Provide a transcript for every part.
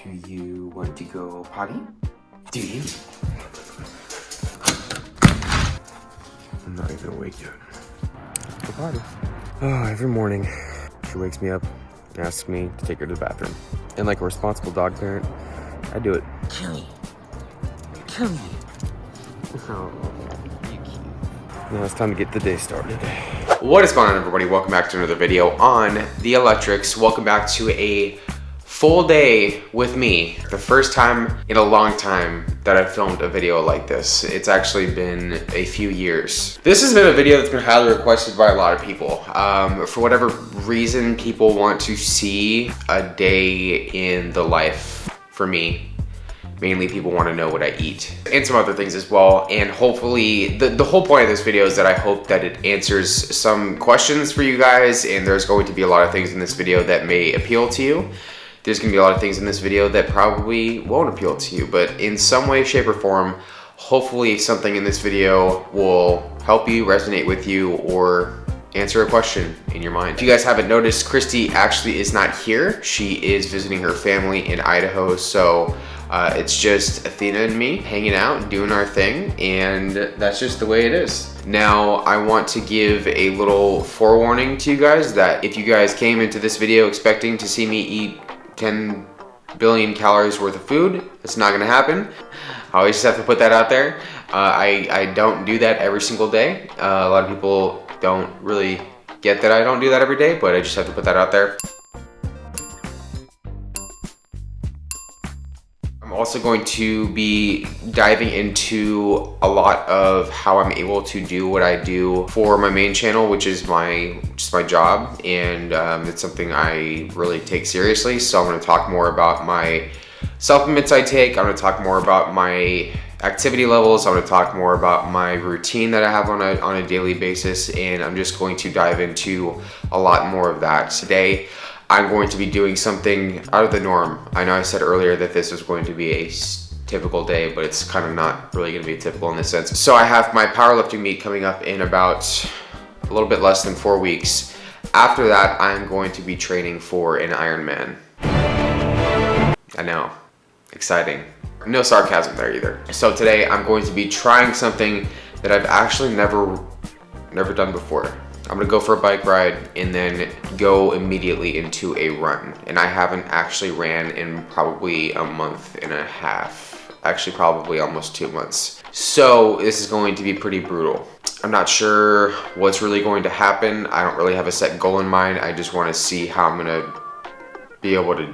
Do you want to go potty? Do you? I'm not even awake yet. Go potty. Oh, every morning she wakes me up, asks me to take her to the bathroom. And like a responsible dog parent, I do it. Kelly. Kelly. Oh, you cute. Now it's time to get the day started. What is going on, everybody? Welcome back to another video on The Electrics. Welcome back to a full day with me. The first time in a long time that I've filmed a video like this. It's actually been a few years. This has been a video that's been highly requested by a lot of people. For whatever reason, people want to see a day in the life for me. Mainly people want to know what I eat and some other things as well. And hopefully, the whole point of this video is that I hope that it answers some questions for you guys, and there's going to be a lot of things in this video that may appeal to you. There's gonna be a lot of things in this video that probably won't appeal to you, but in some way, shape, or form, hopefully something in this video will help you, resonate with you, or answer a question in your mind. If you guys haven't noticed, Kristie actually is not here. She is visiting her family in Idaho, so it's just Athena and me hanging out and doing our thing, and that's just the way it is. Now, I want to give a little forewarning to you guys that if you guys came into this video expecting to see me eat 10 billion calories worth of food, it's not gonna happen. I always just have to put that out there. I don't do that every single day. A lot of people don't really get that I don't do that every day, but I just have to put that out there. I'm also going to be diving into a lot of how I'm able to do what I do for my main channel, which is my job, and it's something I really take seriously. So I'm going to talk more about my supplements I take. I'm going to talk more about my activity levels. I'm going to talk more about my routine that I have on a daily basis, and I'm just going to dive into a lot more of that today. I'm going to be doing something out of the norm. I know I said earlier that this was going to be a typical day, but it's kind of not really going to be typical in this sense. So I have my powerlifting meet coming up in about a little bit less than 4 weeks. After that, I'm going to be training for an Ironman. I know, exciting. No sarcasm there either. So today I'm going to be trying something that I've actually never done before. I'm gonna go for a bike ride and then go immediately into a run. And I haven't actually ran in probably a month and a half. Actually, probably almost 2 months. So this is going to be pretty brutal. I'm not sure what's really going to happen. I don't really have a set goal in mind. I just wanna see how I'm gonna be able to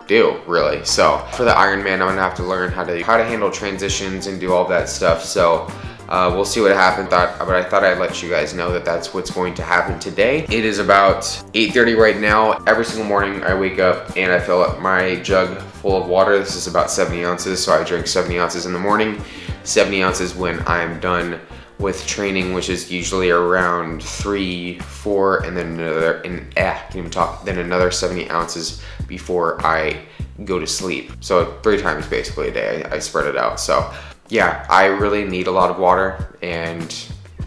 do, really. So for the Ironman, I'm gonna have to learn how to handle transitions and do all that stuff. So we'll see what happens, but I thought I'd let you guys know that that's what's going to happen today. It is about 8:30 right now. Every single morning I wake up and I fill up my jug full of water. This is about 70 ounces, so I drink 70 ounces in the morning, 70 ounces when I'm done with training, which is usually around 3, 4, and then another 70 ounces before I go to sleep. So 3 times basically a day, I spread it out. So yeah, I really need a lot of water, and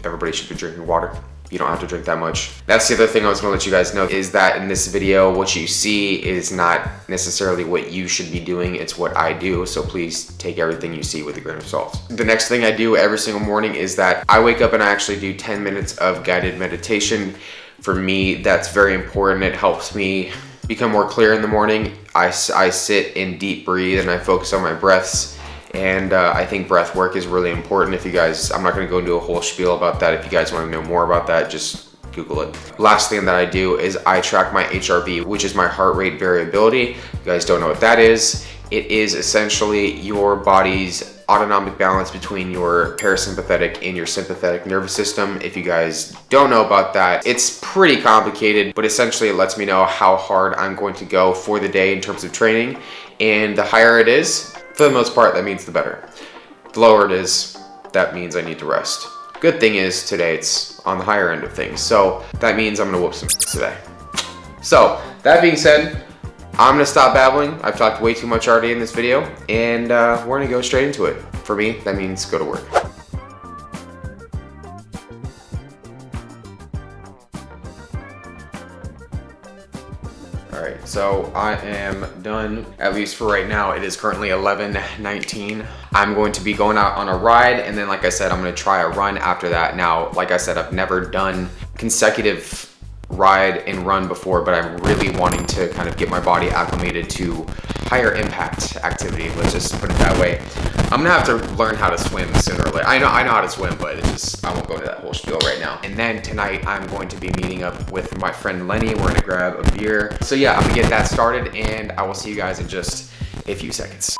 everybody should be drinking water. You don't have to drink that much. That's the other thing I was gonna let you guys know, is that in this video, what you see is not necessarily what you should be doing, it's what I do, so please take everything you see with a grain of salt. The next thing I do every single morning is that I wake up and I actually do 10 minutes of guided meditation. For me, that's very important. It helps me become more clear in the morning. I sit and deep breathe and I focus on my breaths. And I think breath work is really important. If you guys, I'm not gonna go into a whole spiel about that. If you guys wanna know more about that, just Google it. Last thing that I do is I track my HRV, which is my heart rate variability. If you guys don't know what that is, it is essentially your body's autonomic balance between your parasympathetic and your sympathetic nervous system. If you guys don't know about that, it's pretty complicated, but essentially it lets me know how hard I'm going to go for the day in terms of training. And the higher it is, for the most part, that means the better. The lower it is, that means I need to rest. Good thing is, today it's on the higher end of things. So that means I'm gonna whoop some today. So, that being said, I'm gonna stop babbling. I've talked way too much already in this video, and we're gonna go straight into it. For me, that means go to work. All right, So I am done, at least for right now. It is currently 11:19. I'm going to be going out on a ride, and then like I said, I'm gonna try a run after that. Now, like I said, I've never done consecutive ride and run before, but I'm really wanting to kind of get my body acclimated to higher impact activity. Let's just put it that way. I'm gonna have to learn how to swim sooner or later. I know how to swim, but it's just, I won't go into that whole spiel right now. And then tonight I'm going to be meeting up with my friend Lenny. We're gonna grab a beer. So yeah, I'm gonna get that started, and I will see you guys in just a few seconds.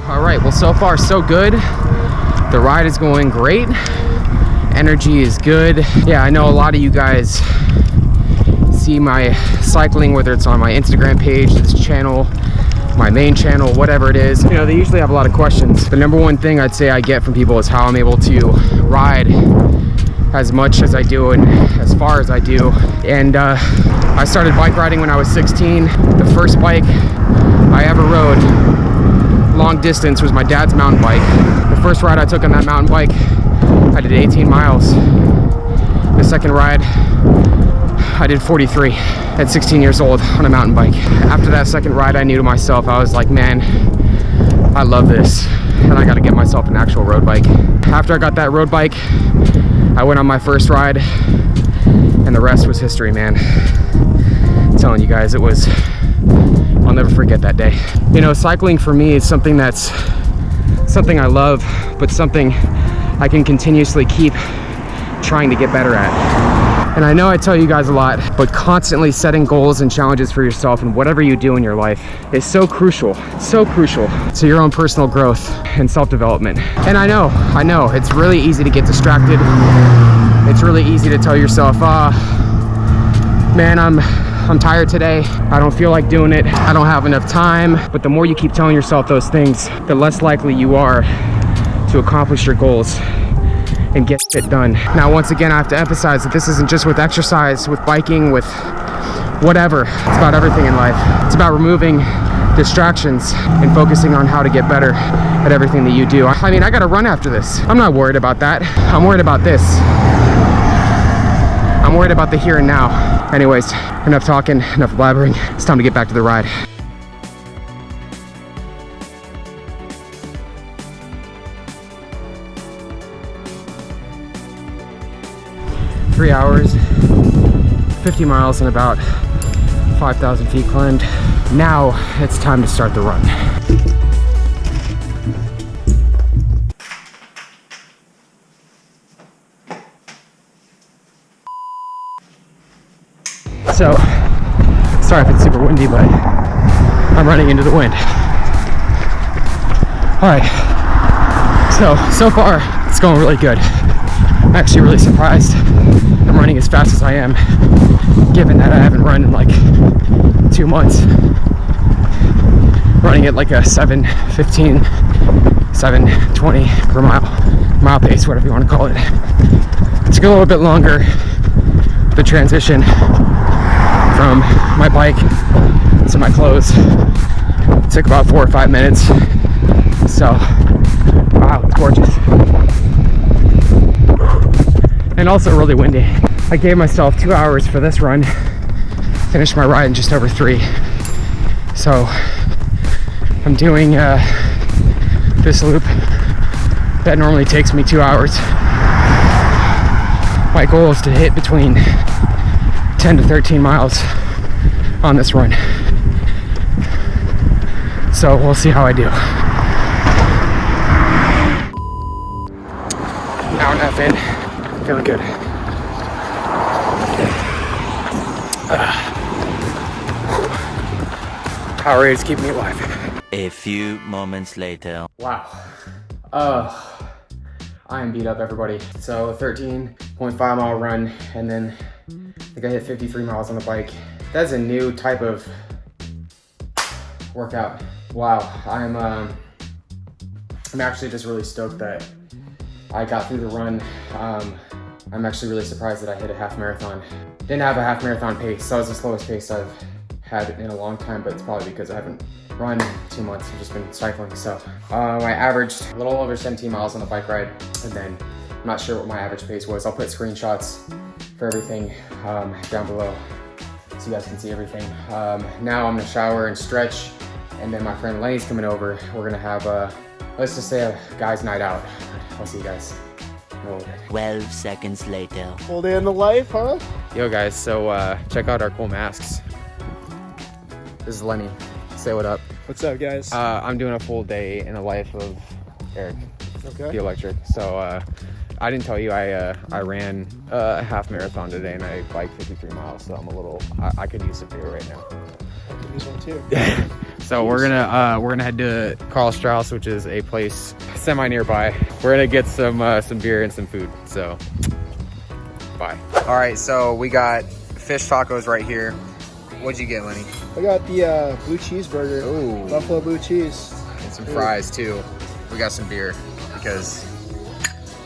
All right, well, so far so good. The ride is going great. Energy is good. Yeah, I know a lot of you guys see my cycling, whether it's on my Instagram page, this channel, my main channel, whatever it is. You know, they usually have a lot of questions. The number one thing I'd say I get from people is how I'm able to ride as much as I do and as far as I do. And I started bike riding when I was 16. The first bike I ever rode long distance was my dad's mountain bike. The first ride I took on that mountain bike, I did 18 miles. The second ride, I did 43 at 16 years old on a mountain bike. After that second ride, I knew to myself, I was like, man, I love this, and I gotta get myself an actual road bike. After I got that road bike, I went on my first ride, and the rest was history, man. I'm telling you guys, I'll never forget that day. You know, cycling for me is something I love, but something I can continuously keep trying to get better at. And I know I tell you guys a lot, but constantly setting goals and challenges for yourself and whatever you do in your life is so crucial to your own personal growth and self-development. And I know, it's really easy to get distracted. It's really easy to tell yourself, man, I'm tired today. I don't feel like doing it. I don't have enough time. But the more you keep telling yourself those things, the less likely you are to accomplish your goals and get it done. Now, once again, I have to emphasize that this isn't just with exercise, with biking, with whatever. It's about everything in life. It's about removing distractions and focusing on how to get better at everything that you do. I mean, I gotta run after this. I'm not worried about that. I'm worried about this. I'm worried about the here and now. Anyways, enough talking, enough blabbering. It's time to get back to the ride. Three hours, 50 miles, and about 5,000 feet climbed. Now it's time to start the run. So, sorry if it's super windy, but I'm running into the wind. All right, so far it's going really good. I'm actually really surprised I'm running as fast as I am, given that I haven't run in like 2 months. Running at like a 7:15, 7:20 per mile pace, whatever you want to call it. It took a little bit longer, the transition from my bike to my clothes. It took about 4 or 5 minutes. So, wow, it's gorgeous. And also really windy. I gave myself 2 hours for this run. Finished my ride in just over 3. So, I'm doing this loop that normally takes me 2 hours. My goal is to hit between 10 to 13 miles on this run. So we'll see how I do. Hour and a half in, feeling good. Powerades keep me alive. A few moments later. Wow. I am beat up, everybody. So 13.5 mile run, and then I think I hit 53 miles on the bike. That's a new type of workout. Wow, I'm actually just really stoked that I got through the run. I'm actually really surprised that I hit a half marathon. Didn't have a half marathon pace. That was the slowest pace I've had in a long time, but it's probably because I haven't run 2 months. I've just been cycling. So I averaged a little over 17 miles on the bike ride, and then I'm not sure what my average pace was. I'll put screenshots for everything down below so you guys can see everything. Now I'm gonna shower and stretch, and then my friend Lenny's coming over. We're gonna have let's just say a guy's night out. I'll see you guys in a little bit. 12 seconds later. Full day in the life, huh? Yo guys, so check out our cool masks. This is Lenny. Say what up. What's up, guys? I'm doing a full day in the life of Erik, Okay. the Electric. So I didn't tell you I ran a half marathon today, and I biked 53 miles. So I'm a little. I could use some beer right now. I can use one too. So we're gonna head to Carl Strauss, which is a place semi nearby. We're gonna get some beer and some food. So bye. All right, so we got fish tacos right here. What'd you get, Lenny? I got the blue cheeseburger. Ooh. Buffalo blue cheese. And some fries too. We got some beer because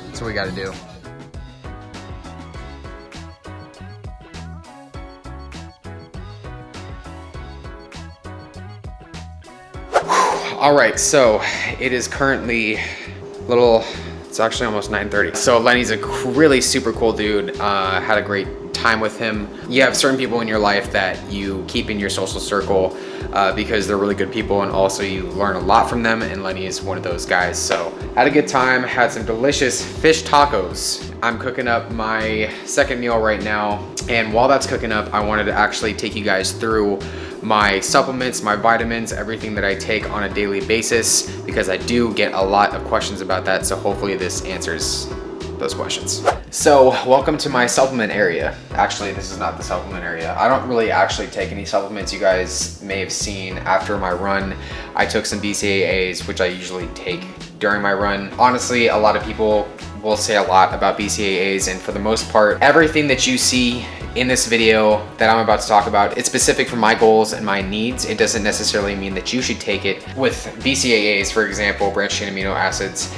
that's what we gotta do. All right, so it is currently it's actually almost 9:30. So Lenny's a really super cool dude. Had a great time with him. You have certain people in your life that you keep in your social circle because they're really good people, and also you learn a lot from them, and Lenny is one of those guys. So had a good time, had some delicious fish tacos. I'm cooking up my second meal right now, and while that's cooking up, I wanted to actually take you guys through my supplements, my vitamins, everything that I take on a daily basis, because I do get a lot of questions about that. So hopefully this answers those questions. So welcome to my supplement area. Actually, this is not the supplement area. I don't really actually take any supplements. You guys may have seen after my run, I took some BCAAs, which I usually take during my run. Honestly, a lot of people will say a lot about BCAAs, and for the most part, everything that you see in this video that I'm about to talk about, it's specific for my goals and my needs. It doesn't necessarily mean that you should take it. With BCAAs, for example, branched chain amino acids,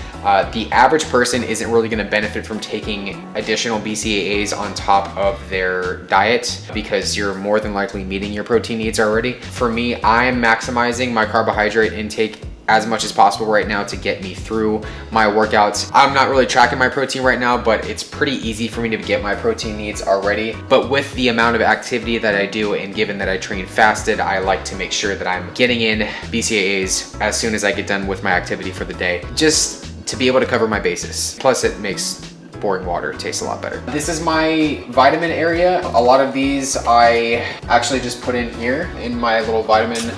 the average person isn't really gonna benefit from taking additional BCAAs on top of their diet because you're more than likely meeting your protein needs already. For me, I'm maximizing my carbohydrate intake as much as possible right now to get me through my workouts. I'm not really tracking my protein right now, but it's pretty easy for me to get my protein needs already. But with the amount of activity that I do, and given that I train fasted, I like to make sure that I'm getting in BCAAs as soon as I get done with my activity for the day, just to be able to cover my bases. Plus it makes boring water taste a lot better. This is my vitamin area. A lot of these I actually just put in here in my little vitamin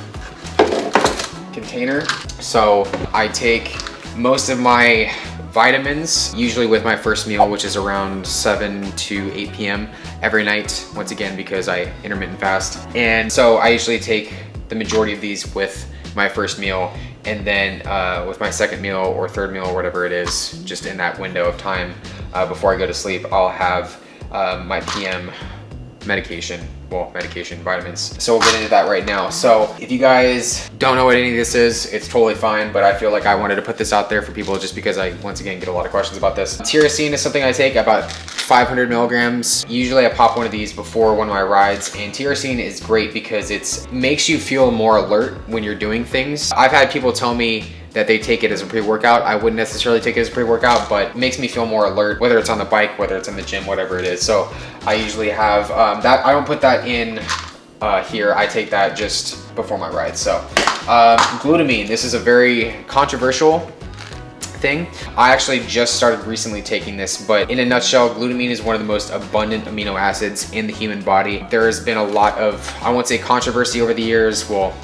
container. So I take most of my vitamins, usually with my first meal, which is around 7 to 8 p.m. every night, once again, because I intermittent fast. And so I usually take the majority of these with my first meal, and then with my second meal or third meal or whatever it is, just in that window of time before I go to sleep, I'll have my PM medication, vitamins. So we'll get into that right now. So if you guys don't know what any of this is, it's totally fine, but I feel like I wanted to put this out there for people just because I, once again, get a lot of questions about this. Tyrosine is something I take, about 500 milligrams. Usually I pop one of these before one of my rides, and tyrosine is great because it makes you feel more alert when you're doing things. I've had people tell me that they take it as a pre-workout. I wouldn't necessarily take it as a pre-workout, but it makes me feel more alert, whether it's on the bike, whether it's in the gym, whatever it is. So I usually have that. I don't put that in here. I take that just before my ride. So glutamine, this is a very controversial thing. I actually just started recently taking this, but in a nutshell, glutamine is one of the most abundant amino acids in the human body. There has been a lot of, I won't say controversy over the years, well,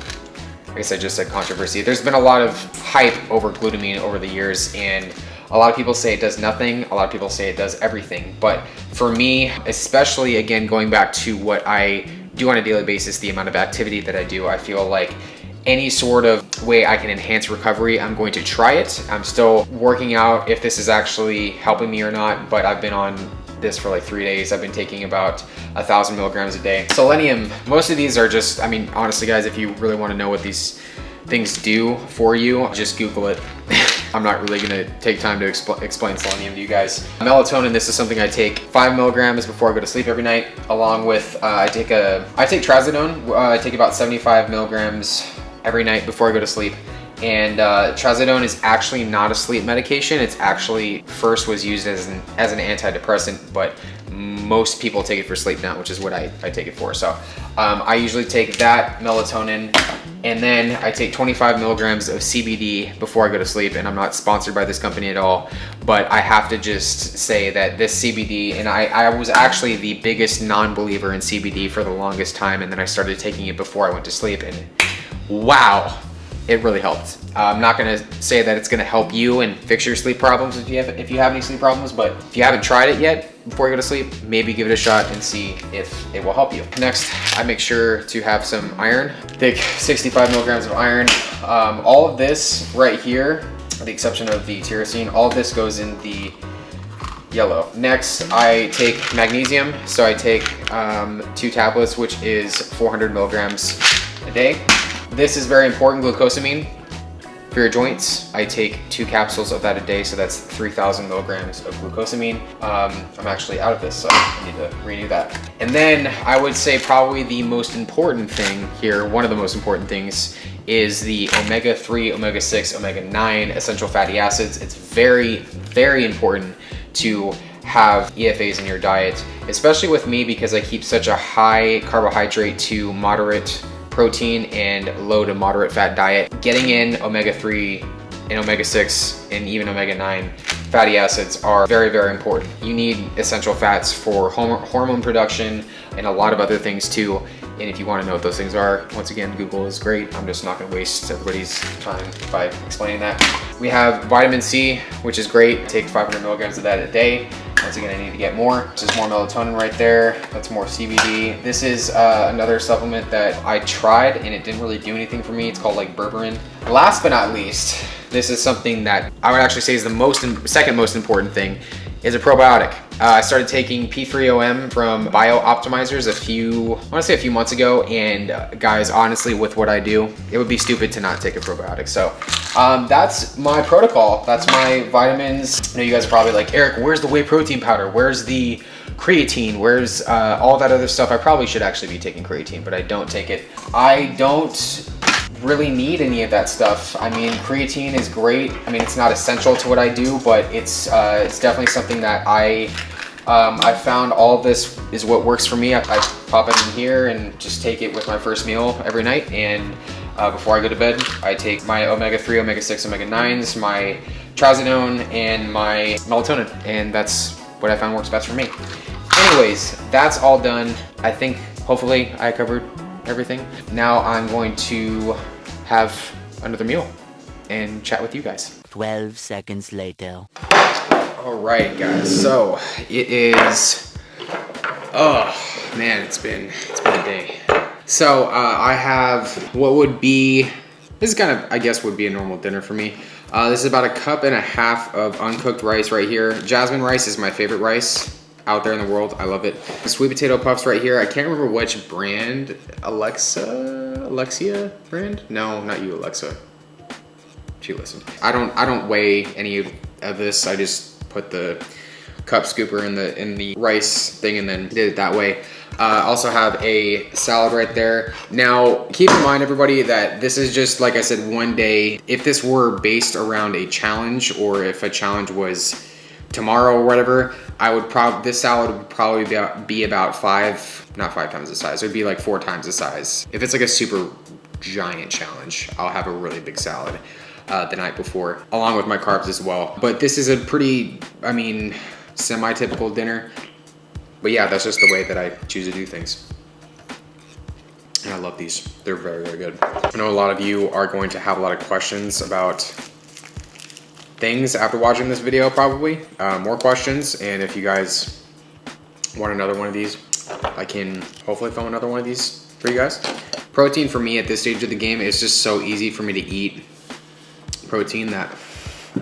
I guess I just said controversy. There's been a lot of hype over glutamine over the years, and a lot of people say it does nothing. A lot of people say it does everything. But for me, especially again, going back to what I do on a daily basis, the amount of activity that I do, I feel like any sort of way I can enhance recovery, I'm going to try it. I'm still working out if this is actually helping me or not, but I've been on this for like 3 days. I've been taking about 1,000 milligrams a day. Selenium, most of these are just, I mean, honestly guys, if you really want to know what these things do for you, just Google it. I'm not really gonna take time to explain selenium to you guys. Melatonin, this is something I take 5 milligrams before I go to sleep every night, along with, I take trazodone. I take about 75 milligrams every night before I go to sleep. And trazodone is actually not a sleep medication. It's actually first was used as an antidepressant, but most people take it for sleep now, which is what I take it for. So I usually take that, melatonin, and then I take 25 milligrams of CBD before I go to sleep. And I'm not sponsored by this company at all, but I have to just say that this CBD, and I was actually the biggest non-believer in CBD for the longest time, and then I started taking it before I went to sleep, and wow, it really helped. I'm not gonna say that it's gonna help you and fix your sleep problems if you have any sleep problems, but if you haven't tried it yet before you go to sleep, maybe give it a shot and see if it will help you. Next, I make sure to have some iron. Take 65 milligrams of iron. All of this right here, with the exception of the tyrosine, all of this goes in the yellow. Next, I take magnesium. So I take 2 tablets, which is 400 milligrams a day. This is very important, glucosamine. For your joints, I take 2 capsules of that a day, so that's 3,000 milligrams of glucosamine. I'm actually out of this, so I need to renew that. And then I would say probably the most important thing here, one of the most important things, is the omega-3, omega-6, omega-9 essential fatty acids. It's very, very important to have EFAs in your diet, especially with me because I keep such a high carbohydrate to moderate protein and low to moderate fat diet. Getting in omega-3 and omega-6 and even omega-9 fatty acids are very, very important. You need essential fats for hormone production and a lot of other things too. And if you want to know what those things are, once again, Google is great. I'm just not going to waste everybody's time by explaining that. We have vitamin C, which is great. Take 500 milligrams of that a day. Once again, I need to get more. This is more melatonin right there. That's more CBD. This is another supplement that I tried and it didn't really do anything for me. It's called like berberine. Last but not least, this is something that I would actually say is the second most important thing, is a probiotic. I started taking P3OM from Bio-Optimizers a few months ago, and guys, honestly, with what I do, it would be stupid to not take a probiotic. So that's my protocol. That's my vitamins. I know you guys are probably like, Eric, where's the whey protein powder? Where's the creatine? Where's all that other stuff? I probably should actually be taking creatine, but I don't take it. I don't really need any of that stuff. I mean, creatine is great. I mean, it's not essential to what I do, but it's definitely something that I found all of this is what works for me. I pop it in here and just take it with my first meal every night. And before I go to bed, I take my omega-3, omega-6, omega-9s, my trazodone, and my melatonin. And that's what I found works best for me. Anyways, that's all done. I think hopefully I covered everything. Now I'm going to have another meal and chat with you guys. 12 seconds later. All right, guys. So it is. Oh man, it's been a day. So I have what would be. This is kind of, I guess, would be a normal dinner for me. This is about 1.5 cups of uncooked rice right here. Jasmine rice is my favorite rice out there in the world. I love it. Sweet potato puffs right here. I can't remember which brand. Alexia brand? No, not you, Alexa. She listened. I don't weigh any of this. I just put the cup scooper in the rice thing and then did it that way. Also have a salad right there. Now, keep in mind, everybody, that this is just, like I said, one day. If this were based around a challenge, or if a challenge was tomorrow or whatever, this salad would probably be about not 5 times the size. It would be like 4 times the size. If it's like a super giant challenge, I'll have a really big salad the night before, along with my carbs as well. But this is a pretty, I mean, semi-typical dinner. But yeah, that's just the way that I choose to do things. And I love these. They're very, very good. I know a lot of you are going to have a lot of questions about things after watching this video, probably. More questions. And if you guys want another one of these, I can hopefully film another one of these for you guys. Protein for me at this stage of the game is just so easy for me to eat protein that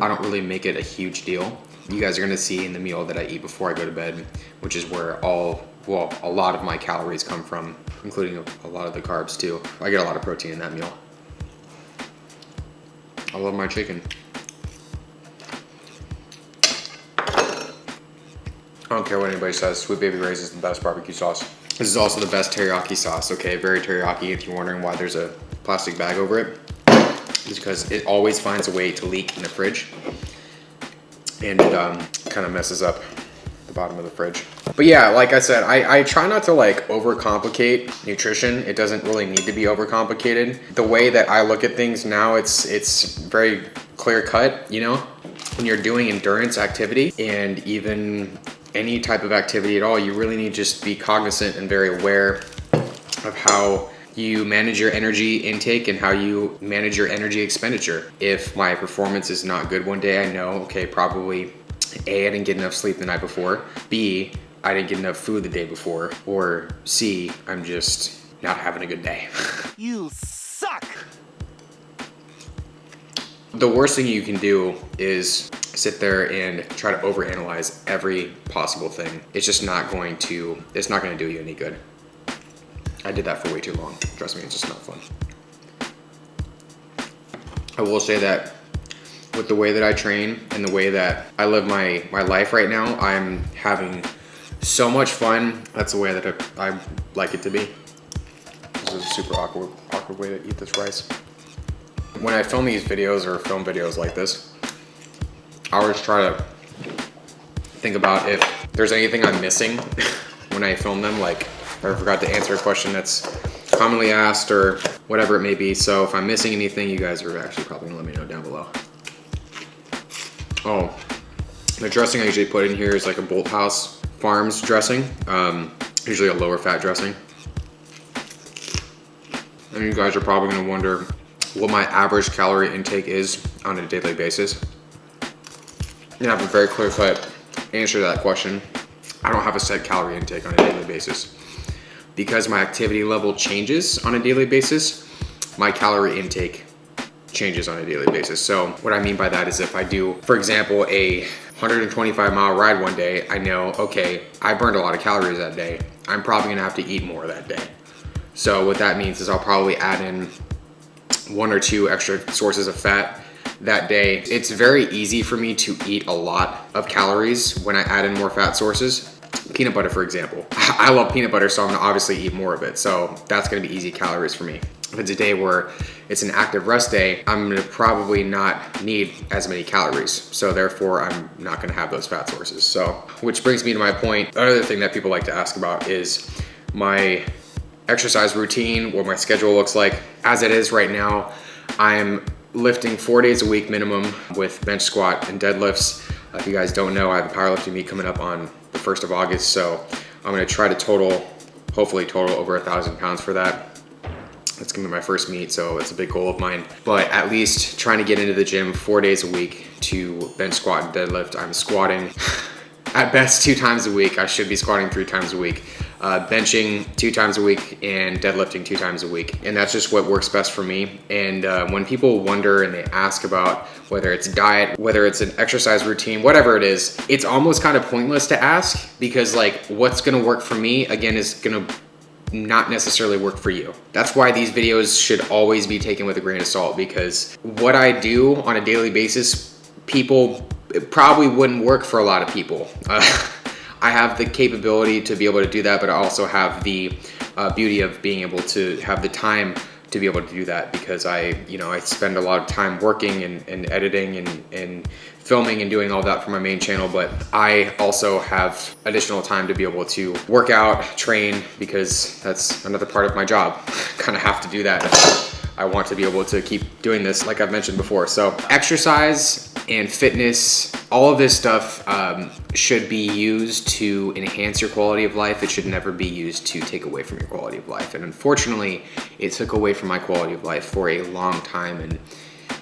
I don't really make it a huge deal. You guys are gonna see in the meal that I eat before I go to bed, which is where a lot of my calories come from, including a lot of the carbs too. I get a lot of protein in that meal. I love my chicken. I don't care what anybody says, Sweet Baby Ray's is the best barbecue sauce. This is also the best teriyaki sauce, okay? Very teriyaki. If you're wondering why there's a plastic bag over it, it's because it always finds a way to leak in the fridge. And it kind of messes up the bottom of the fridge. But yeah, like I said, I try not to like overcomplicate nutrition. It doesn't really need to be overcomplicated. The way that I look at things now, it's very clear cut, you know? When you're doing endurance activity and even any type of activity at all, you really need to just be cognizant and very aware of how you manage your energy intake and how you manage your energy expenditure. If my performance is not good one day, I know, okay, probably A, I didn't get enough sleep the night before, B, I didn't get enough food the day before, or C, I'm just not having a good day. You suck! The worst thing you can do is sit there and try to overanalyze every possible thing. It's just not going to do you any good. I did that for way too long. Trust me, it's just not fun. I will say that with the way that I train and the way that I live my life right now, I'm having so much fun. That's the way that I like it to be. This is a super awkward way to eat this rice. When I film these videos or film videos like this, I always try to think about if there's anything I'm missing when I film them, like if I forgot to answer a question that's commonly asked or whatever it may be. So if I'm missing anything, you guys are actually probably gonna let me know down below. Oh, the dressing I usually put in here is like a Bolthouse Farms dressing, usually a lower fat dressing. And you guys are probably gonna wonder what my average calorie intake is on a daily basis. I have a very clear cut answer to that question. I don't have a set calorie intake on a daily basis. Because my activity level changes on a daily basis, my calorie intake changes on a daily basis. So what I mean by that is if I do, for example, a 125-mile ride one day, I know, okay, I burned a lot of calories that day. I'm probably gonna have to eat more that day. So what that means is I'll probably add in 1 or 2 extra sources of fat that day. It's very easy for me to eat a lot of calories when I add in more fat sources. Peanut butter, for example. I love peanut butter, so I'm gonna obviously eat more of it. So that's gonna be easy calories for me. If it's a day where it's an active rest day, I'm gonna probably not need as many calories. So therefore, I'm not gonna have those fat sources. So, which brings me to my point. Another thing that people like to ask about is my exercise routine, what my schedule looks like. As it is right now, I'm lifting 4 days a week minimum with bench squat and deadlifts. If you guys don't know, I have a powerlifting meet coming up on the 1st of August. So I'm gonna try to hopefully total over 1,000 pounds for that. It's gonna be my first meet, so it's a big goal of mine. But at least trying to get into the gym 4 days a week to bench squat and deadlift. I'm squatting at best 2 times a week. I should be squatting 3 times a week. Benching 2 times a week and deadlifting 2 times a week. And that's just what works best for me. And when people wonder and they ask about whether it's diet, whether it's an exercise routine, whatever it is, it's almost kind of pointless to ask because like what's gonna work for me, again, is gonna not necessarily work for you. That's why these videos should always be taken with a grain of salt, because what I do on a daily basis, it probably wouldn't work for a lot of people. I have the capability to be able to do that, but I also have the beauty of being able to have the time to be able to do that because I spend a lot of time working and editing and filming and doing all that for my main channel, but I also have additional time to be able to work out, train, because that's another part of my job. Kind of have to do that. I want to be able to keep doing this like I've mentioned before. So exercise and fitness, all of this stuff should be used to enhance your quality of life. It should never be used to take away from your quality of life. And unfortunately, it took away from my quality of life for a long time. And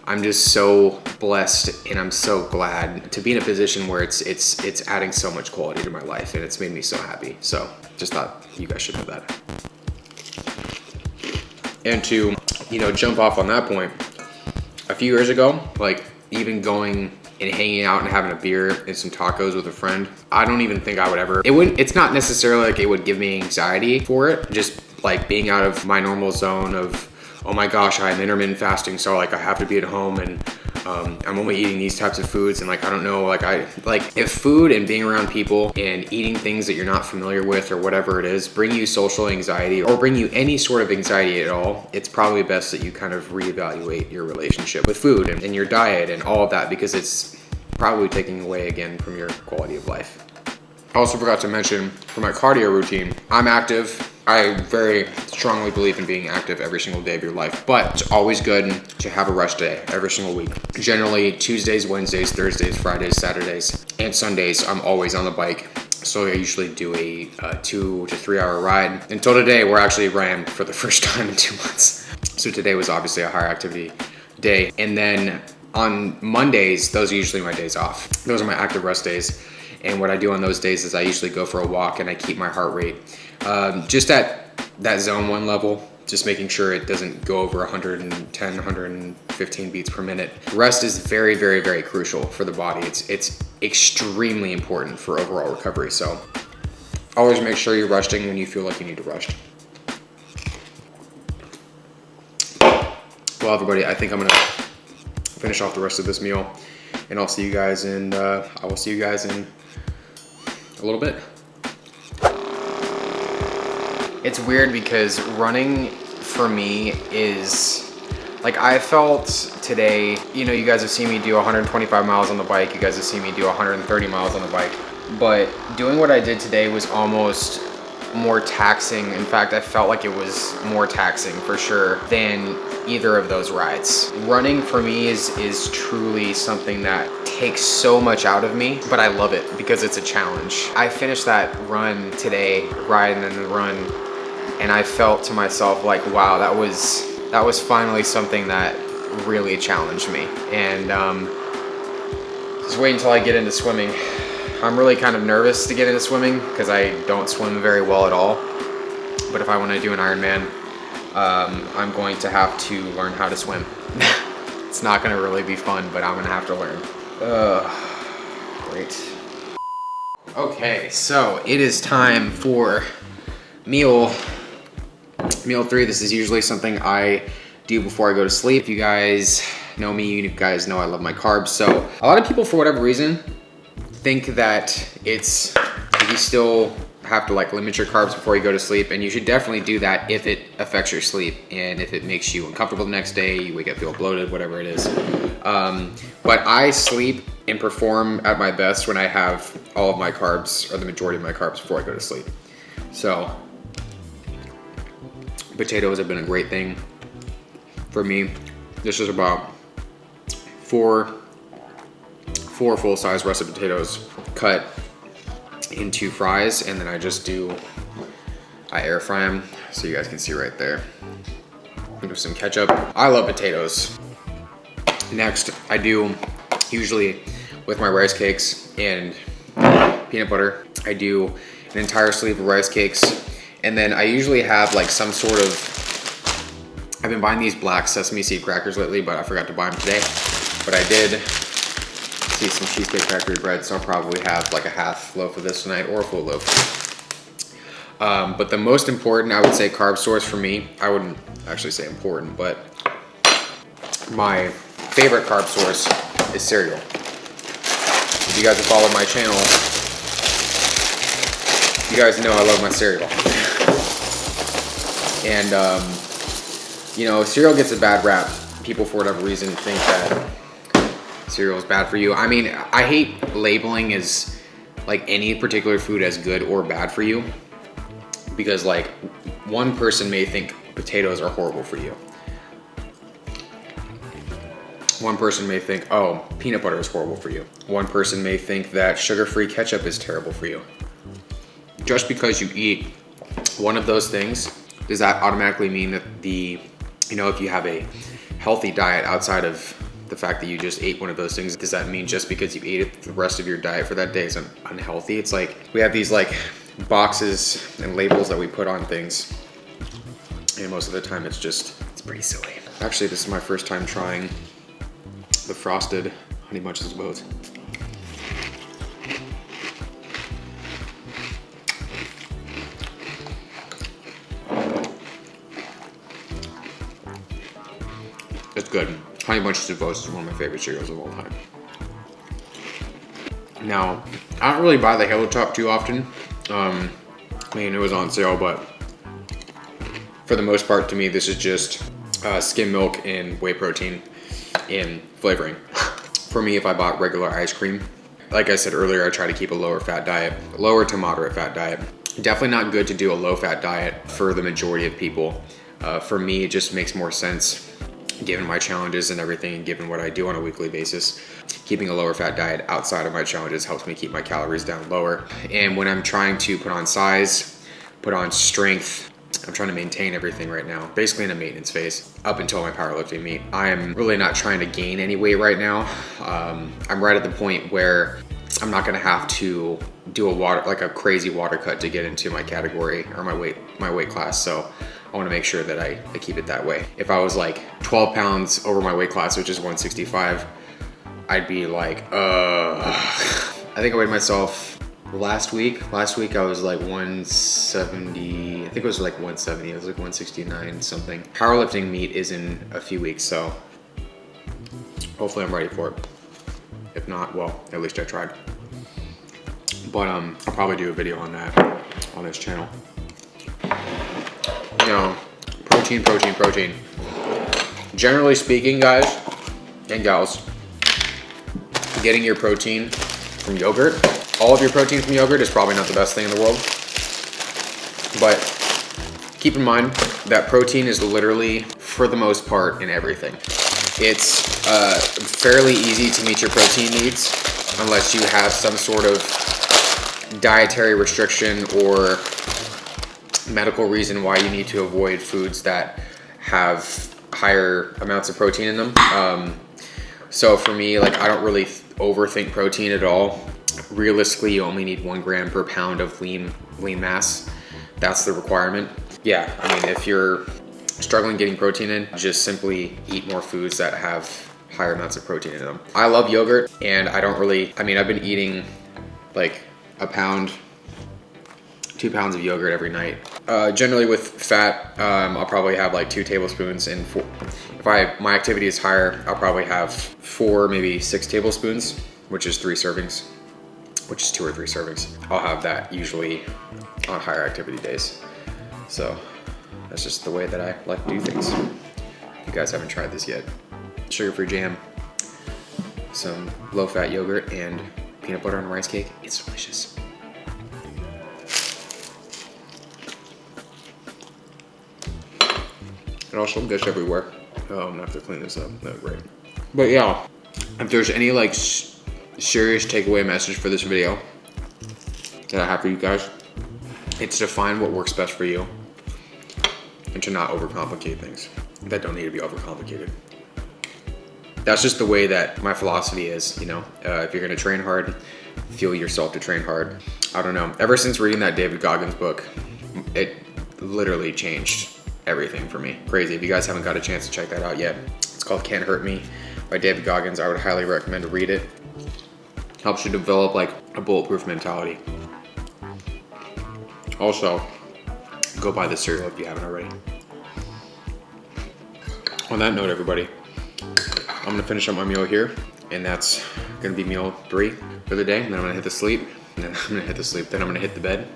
I'm just so blessed and I'm so glad to be in a position where it's adding so much quality to my life and it's made me so happy. So just thought you guys should know that. And to, you know, jump off on that point, a few years ago, like even going and hanging out and having a beer and some tacos with a friend, I don't even think I would ever, it's not necessarily like it would give me anxiety for it, just like being out of my normal zone of, oh my gosh, I'm intermittent fasting, so like I have to be at home and I'm only eating these types of foods, and like I don't know, like if food and being around people and eating things that you're not familiar with or whatever it is bring you social anxiety or bring you any sort of anxiety at all, it's probably best that you kind of reevaluate your relationship with food and your diet and all of that, because it's probably taking away again from your quality of life. I also forgot to mention, for my cardio routine, I'm active. I very strongly believe in being active every single day of your life, but it's always good to have a rest day every single week. Generally, Tuesdays, Wednesdays, Thursdays, Fridays, Saturdays, and Sundays, I'm always on the bike. So I usually do a 2 to 3 hour ride. Until today, we're actually ran for the first time in 2 months. So today was obviously a higher activity day. And then on Mondays, those are usually my days off. Those are my active rest days. And what I do on those days is I usually go for a walk and I keep my heart rate just at that zone 1 level, just making sure it doesn't go over 110, 115 beats per minute. Rest is very, very, very crucial for the body. It's extremely important for overall recovery. So always make sure you're resting when you feel like you need to rest. Well, everybody, I think I'm gonna finish off the rest of this meal, and I'll see you guys in, I will see you guys in a little bit. It's weird because running for me is, like, I felt today, you know, you guys have seen me do 125 miles on the bike, you guys have seen me do 130 miles on the bike, but doing what I did today was almost more taxing. In fact, I felt like it was more taxing for sure than either of those rides. Running for me is truly something that takes so much out of me, but I love it because it's a challenge. I finished that run today, ride and then the run, and I felt to myself like, wow, that was finally something that really challenged me. And just wait until I get into swimming. I'm really kind of nervous to get into swimming because I don't swim very well at all. But if I want to do an Ironman, I'm going to have to learn how to swim. It's not going to really be fun, but I'm going to have to learn. Great. Okay, so it is time for meal 3. This is usually something I do before I go to sleep. If you guys know me, you guys know I love my carbs. So a lot of people, for whatever reason, think that you still have to like limit your carbs before you go to sleep, and you should definitely do that if it affects your sleep and if it makes you uncomfortable the next day, you wake up feel bloated, whatever it is. But I sleep and perform at my best when I have all of my carbs, or the majority of my carbs, before I go to sleep. So potatoes have been a great thing for me. This is about four full-size russet potatoes cut into fries, and then I air fry them, so you guys can see right there. With some ketchup. I love potatoes. Next, I do, usually with my rice cakes and peanut butter, I do an entire sleeve of rice cakes, and then I usually have like some sort of, I've been buying these black sesame seed crackers lately, but I forgot to buy them today. But I did see some cheesecake factory bread, so I'll probably have like a half loaf of this tonight or a full loaf. But the most important, I would say, carb source for me, I wouldn't actually say important, but my favorite carb source is cereal. If you guys have followed my channel, you guys know I love my cereal. And you know, cereal gets a bad rap. People, for whatever reason, think that cereal is bad for you. I mean, I hate labeling as like any particular food as good or bad for you, because like one person may think potatoes are horrible for you. One person may think, oh, peanut butter is horrible for you. One person may think that sugar-free ketchup is terrible for you. Just because you eat one of those things, does that automatically mean that if you have a healthy diet outside of the fact that you just ate one of those things, does that mean just because you ate it, the rest of your diet for that day is unhealthy? It's like we have these like boxes and labels that we put on things, And most of the time it's pretty silly. Actually, this is my first time trying the frosted Honey Bunches of Oats. It's good. Honey Bunches of Oats is one of my favorite cereals of all time. Now, I don't really buy the Halo Top too often. I mean, it was on sale, but for the most part, to me, this is just skim milk and whey protein and flavoring. For me, if I bought regular ice cream, like I said earlier, I try to keep a lower fat diet, lower to moderate fat diet. Definitely not good to do a low fat diet for the majority of people. For me, it just makes more sense given my challenges and everything, and given what I do on a weekly basis. Keeping a lower fat diet outside of my challenges helps me keep my calories down lower. And when I'm trying to put on size, put on strength, I'm trying to maintain everything right now, basically in a maintenance phase up until my powerlifting meet. I'm really not trying to gain any weight right now. I'm right at the point where I'm not gonna have to do a crazy water cut to get into my category or my weight class. So I wanna make sure that I keep it that way. If I was like 12 pounds over my weight class, which is 165, I'd be like, I think I weighed myself last week I was like 170, I think it was like 170, it was like 169 something. Powerlifting meet is in a few weeks, so hopefully I'm ready for it. If not, well, at least I tried. But I'll probably do a video on that on this channel. You know, protein. Generally speaking, guys and gals, getting your protein from yogurt, all of your protein from yogurt is probably not the best thing in the world. But keep in mind that protein is literally, for the most part, in everything. It's fairly easy to meet your protein needs unless you have some sort of dietary restriction or medical reason why you need to avoid foods that have higher amounts of protein in them. So for me, like, I don't really overthink protein at all. Realistically, you only need 1 gram per pound of lean mass. That's the requirement. Yeah, I mean, if you're struggling getting protein in, just simply eat more foods that have higher amounts of protein in them. I love yogurt, and I've been eating like a pound, 2 pounds of yogurt every night. Generally with fat, I'll probably have like 2 tablespoons, and if my activity is higher, I'll probably have 4, maybe 6 tablespoons, which is 3 servings, which is 2 or 3 servings. I'll have that usually on higher activity days. So that's just the way that I like to do things. If you guys haven't tried this yet, sugar-free jam, some low-fat yogurt, and peanut butter on a rice cake. It's delicious. It also gets everywhere. Oh, I'm gonna have to clean this up. No, great. But yeah, if there's any like serious takeaway message for this video that I have for you guys, it's to find what works best for you and to not overcomplicate things that don't need to be overcomplicated. That's just the way that my philosophy is, you know. If you're gonna train hard, fuel yourself to train hard. I don't know, ever since reading that David Goggins book, it literally changed everything for me. Crazy. If you guys haven't got a chance to check that out yet, it's called Can't Hurt Me by David Goggins. I would highly recommend to read it. Helps you develop like a bulletproof mentality. Also, go buy the cereal if you haven't already. On that note, everybody, I'm gonna finish up my meal here, and that's gonna be meal 3 for the day. And then I'm gonna hit the sleep, and then I'm gonna hit the sleep. Then I'm gonna hit the bed.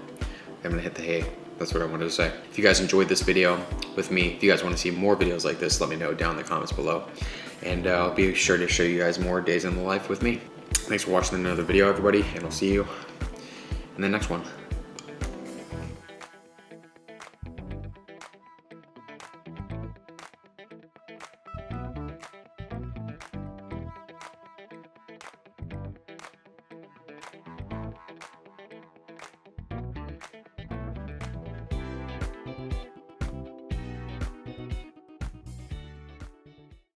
I'm gonna hit the hay. That's what I wanted to say. If you guys enjoyed this video with me, if you guys want to see more videos like this, let me know down in the comments below. And I'll be sure to show you guys more days in the life with me. Thanks for watching another video, everybody, and I'll see you in the next one.